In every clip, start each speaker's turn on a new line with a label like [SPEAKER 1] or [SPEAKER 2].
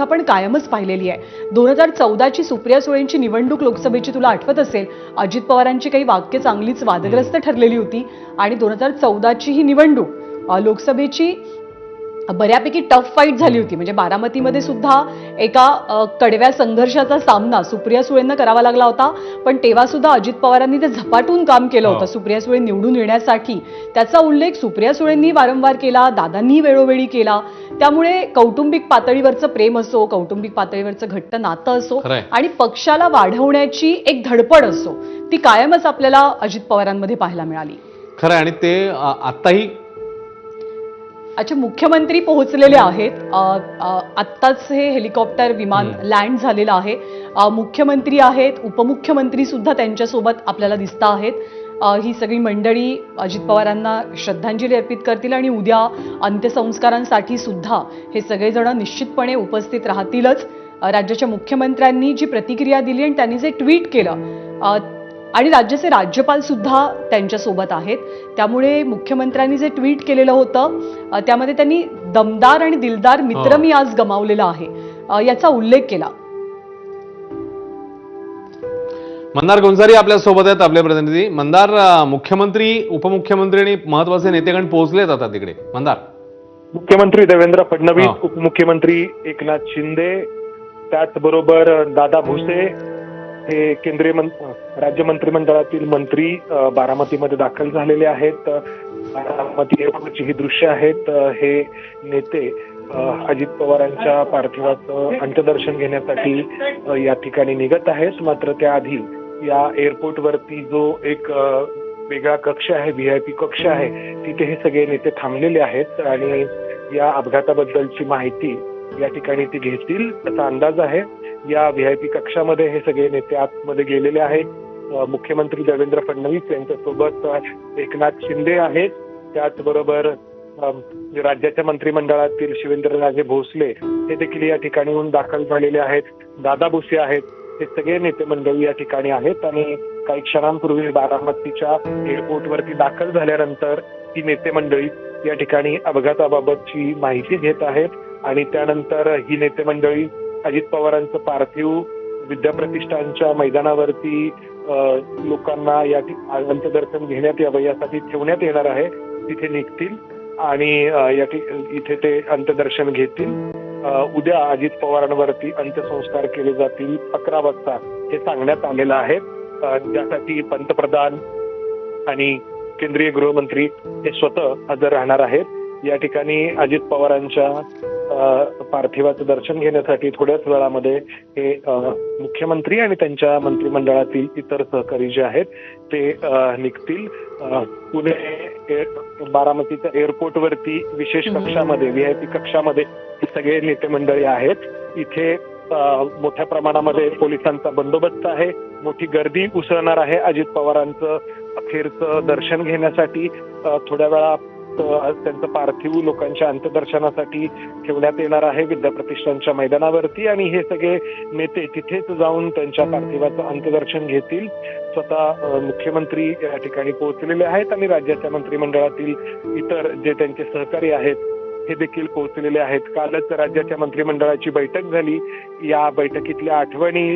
[SPEAKER 1] आपण कायमच पाहिलेली आहे. 2014ची सुप्रिया सुळेंची निवडणूक लोकसभेची तुला आठवत असेल, अजित पवारांची काही वाक्य चांगलीच वादग्रस्त ठरलेली होती आणि 2014ची ही निवडणूक लोकसभेची बऱ्यापैकी टफ फाईट झाली होती. म्हणजे बारामतीमध्ये सुद्धा एका कडव्या संघर्षाचा सामना सुप्रिया सुळेंना करावा लागला होता. पण तेव्हा सुद्धा अजित पवारांनी ते झपाटून काम केलं होतं सुप्रिया सुळे निवडून येण्यासाठी. त्याचा उल्लेख सुप्रिया सुळेंनी वारंवार केला, दादांनी वेळोवेळी केला. त्यामुळे कौटुंबिक पातळीवरचं प्रेम असो, कौटुंबिक पातळीवरचं घट्ट नातं असो आणि पक्षाला वाढवण्याची एक धडपड असो, ती कायमच आपल्याला अजित पवारांमध्ये पाहायला मिळाली.
[SPEAKER 2] खरं आणि ते आताही.
[SPEAKER 1] अच्छा, मुख्यमंत्री पोहोचलेले आहेत. आत्ताच हे हेलिकॉप्टर विमान लँड झालेलं आहे. मुख्यमंत्री आहेत, उपमुख्यमंत्री सुद्धा त्यांच्यासोबत आपल्याला दिसत आहेत. ही सगळी मंडळी अजित पवारांना श्रद्धांजली अर्पित करतील आणि उद्या अंत्यसंस्कारांसाठी सुद्धा हे सगळेजण निश्चितपणे उपस्थित राहतीलच. राज्याच्या मुख्यमंत्र्यांनी जी प्रतिक्रिया दिली आणि त्यांनी जे ट्विट केलं आणि राज्याचे राज्यपाल सुद्धा त्यांच्यासोबत आहेत. त्यामुळे मुख्यमंत्र्यांनी जे ट्विट केलेलं होतं त्यामध्ये त्यांनी दमदार आणि दिलदार मित्र मी आज गमावलेला आहे याचा उल्लेख केला.
[SPEAKER 2] मंदार गोंजारी आपल्या सोबत आहेत, आपले प्रतिनिधी. मंदार, मुख्यमंत्री, उपमुख्यमंत्री आणि महत्वाचे नेतेगण पोहोचलेत आता तिकडे. मंदार,
[SPEAKER 3] मुख्यमंत्री देवेंद्र फडणवीस, उपमुख्यमंत्री एकनाथ शिंदे, त्याचबरोबर दादा भुसे हे केंद्रीय राज्य मंत्रिमंडळातील मंत्री बारामतीमध्ये दाखल झालेले आहेत. बारामती एअरपोर्टची ही दृश्य आहेत. हे नेते अजित पवारांच्या पार्थिवाचं अंत्यदर्शन घेण्यासाठी या ठिकाणी निघत आहेत. मात्र त्याआधी या एअरपोर्टवरती जो एक वेगळा कक्ष आहे, व्हीआयपी कक्ष आहे, तिथे हे सगळे नेते थांबलेले आहेत आणि या अपघाताबद्दलची माहिती या ठिकाणी ते घेतील असा अंदाज आहे. या व्हीआयपी कक्षामध्ये हे सगळे नेते आतमध्ये गेलेले आहेत. मुख्यमंत्री देवेंद्र फडणवीस यांच्यासोबत एकनाथ शिंदे आहेत. त्याचबरोबर राज्याच्या मंत्रिमंडळातील शिवेंद्रराजे भोसले हे देखील या ठिकाणी येऊन दाखल झालेले आहेत. दादा भुसे आहेत. हे सगळे नेते मंडळी या ठिकाणी आहेत आणि काही क्षणांपूर्वी बारामतीच्या एअरपोर्टवरती दाखल झाल्यानंतर ही नेते मंडळी या ठिकाणी अपघाताबाबतची माहिती घेत आहेत आणि त्यानंतर ही नेते मंडळी अजित पवारांचं पार्थिव विद्याप्रतिष्ठानच्या मैदानावरती लोकांना या अंत्यदर्शन घेण्यात यावं यासाठी ठेवण्यात येणार आहे, तिथे निघतील आणि इथे ते अंत्यदर्शन घेतील. उद्या अजित पवारांवरती अंत्यसंस्कार केले जातील 11 वाजता हे सांगण्यात आलेलं आहे. त्यासाठी पंतप्रधान आणि केंद्रीय गृहमंत्री हे स्वतः हजर राहणार आहेत. या ठिकाणी अजित पवारांच्या पार्थिवाचं दर्शन घेण्यासाठी थोड्याच वेळामध्ये हे मुख्यमंत्री आणि त्यांच्या मंत्रिमंडळातील इतर सहकारी जे आहेत ते निघतील. पुणे बारामतीच्या एअरपोर्टवरती विशेष कक्षामध्ये, व्हीआयपी कक्षामध्ये हे सगळे नेते मंडळी आहेत. इथे मोठ्या प्रमाणामध्ये पोलिसांचा बंदोबस्त आहे. मोठी गर्दी उसळणार आहे अजित पवारांचं अखेरचं दर्शन घेण्यासाठी. थोड्या वेळा त्यांचं पार्थिव लोकांच्या अंत्यदर्शनासाठी ठेवण्यात येणार आहे विद्याप्रतिष्ठानच्या मैदानावरती आणि हे सगळे नेते तिथेच जाऊन त्यांच्या पार्थिवाचं अंत्यदर्शन घेतील. स्वतः मुख्यमंत्री या ठिकाणी पोहोचलेले आहेत आणि राज्याच्या मंत्रिमंडळातील इतर जे त्यांचे सहकारी आहेत हे देखील पोहोचलेले आहेत. कालच राज्याच्या मंत्रिमंडळाची बैठक झाली. या बैठकीतल्या आठवणी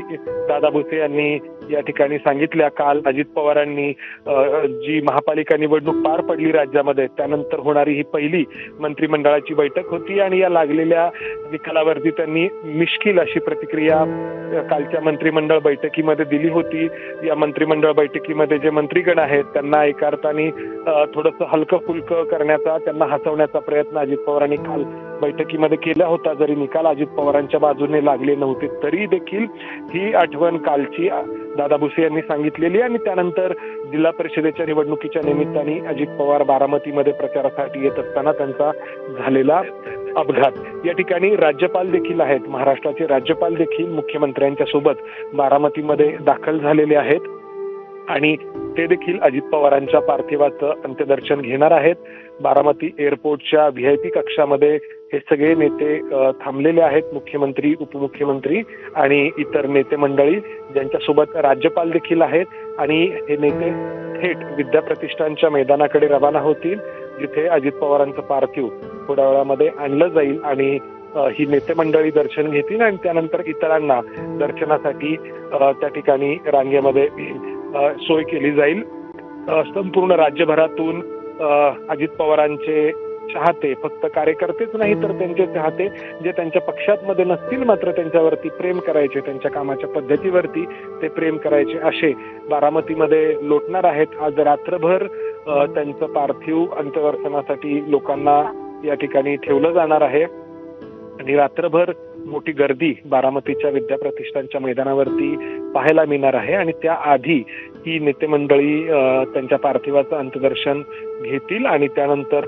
[SPEAKER 3] दादा भुसे यांनी या ठिकाणी सांगितल्या. काल अजित पवारांनी जी महापालिका निवडणूक पार पडली राज्यामध्ये त्यानंतर होणारी ही पहिली मंत्रिमंडळाची बैठक होती आणि या लागलेल्या निकालावरती त्यांनी मिश्किल अशी प्रतिक्रिया कालच्या मंत्रिमंडळ बैठकीमध्ये दिली होती. या मंत्रिमंडळ बैठकीमध्ये जे मंत्रीगण आहेत त्यांना एका अर्थाने थोडंसं हलकं फुलकं करण्याचा, त्यांना हसवण्याचा प्रयत्न अजित पवारांनी काल बैठकीमध्ये केला होता. जरी निकाल अजित पवारांच्या बाजूने लागले नव्हते तरी देखील ही आठवण कालची दादा भुसे यांनी सांगितलेली आणि त्यानंतर जिल्हा परिषदेच्या निवडणुकीच्या निमित्ताने अजित पवार बारामतीमध्ये प्रचारासाठी येत असताना त्यांचा झालेला अपघात. या ठिकाणी राज्यपाल देखील आहेत. महाराष्ट्राचे राज्यपाल देखील मुख्यमंत्र्यांच्या सोबत बारामतीमध्ये दाखल झालेले आहेत आणि ते देखील अजित पवारांच्या पार्थिवाचं अंत्यदर्शन घेणार आहेत. बारामती एअरपोर्टच्या व्हीआयपी कक्षामध्ये हे सगळे नेते थांबलेले आहेत. मुख्यमंत्री, उपमुख्यमंत्री आणि इतर नेते मंडळी ज्यांच्यासोबत राज्यपाल देखील आहेत आणि हे नेते थेट विद्याप्रतिष्ठानच्या मैदानाकडे रवाना होतील जिथे अजित पवारांचं पार्थिव थोड्या वेळामध्ये आणलं जाईल आणि ही नेते मंडळी दर्शन घेतील आणि त्यानंतर इतरांना दर्शनासाठी त्या ठिकाणी रांगेमध्ये सोय केली जाईल. संपूर्ण राज्यभरातून अजित पवारांचे चाहते, फक्त कार्यकर्तेच नाही तर त्यांचे चाहते जे त्यांच्या पक्षात नसतील मात्र त्यांच्यावरती प्रेम करायचे, त्यांच्या कामाच्या पद्धतीवरती ते प्रेम करायचे, असे बारामतीमध्ये लोटणार आहेत. आज रात्रभर त्यांचं पार्थिव अंत्यदर्शनासाठी लोकांना या ठिकाणी ठेवलं जाणार आहे आणि रात्रभर मोठी गर्दी बारामतीच्या विद्याप्रतिष्ठानच्या मैदानावरती पाहायला मिळणार आहे. आणि त्याआधी ही नेते मंडळी त्यांच्या पार्थिवाचं अंत्यदर्शन घेतील आणि त्यानंतर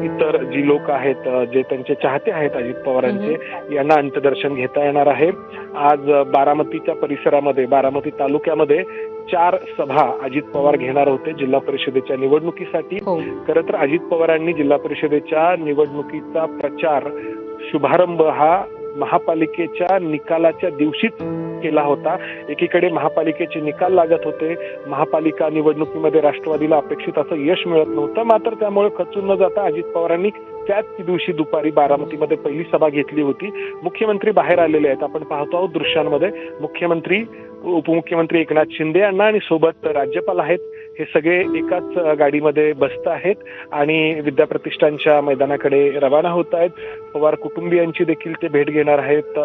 [SPEAKER 3] इतर जी लोक आहेत, जे त्यांचे चाहते आहेत अजित पवारांचे, यांना अंत्यदर्शन घेता येणार आहे. आज बारामतीच्या परिसरामध्ये, बारामती तालुक्यामध्ये 4 सभा अजित पवार घेणार होते जिल्हा परिषदेच्या निवडणुकीसाठी. खरं तर अजित पवारांनी जिल्हा परिषदेच्या निवडणुकीचा प्रचार शुभारंभ हा महापालिकेच्या निकालाच्या दिवशीच केला होता. एकीकडे महापालिकेचे निकाल लागत होते, महापालिका निवडणुकीमध्ये राष्ट्रवादीला अपेक्षित असं यश मिळत नव्हतं, मात्र त्यामुळे खचून न जाता अजित पवारांनी त्याच दिवशी दुपारी बारामतीमध्ये पहिली सभा घेतली होती. मुख्यमंत्री बाहेर आलेले आहेत, आपण पाहतो आहोत दृश्यांमध्ये. मुख्यमंत्री, उपमुख्यमंत्री एकनाथ शिंदे यांना आणि सोबत राज्यपाल आहेत, हे सगळे एकाच गाडीमध्ये बसत आहेत आणि विद्याप्रतिष्ठानच्या मैदानाकडे रवाना होत आहेत. पवार कुटुंबियांची देखील ते भेट घेणार आहेत.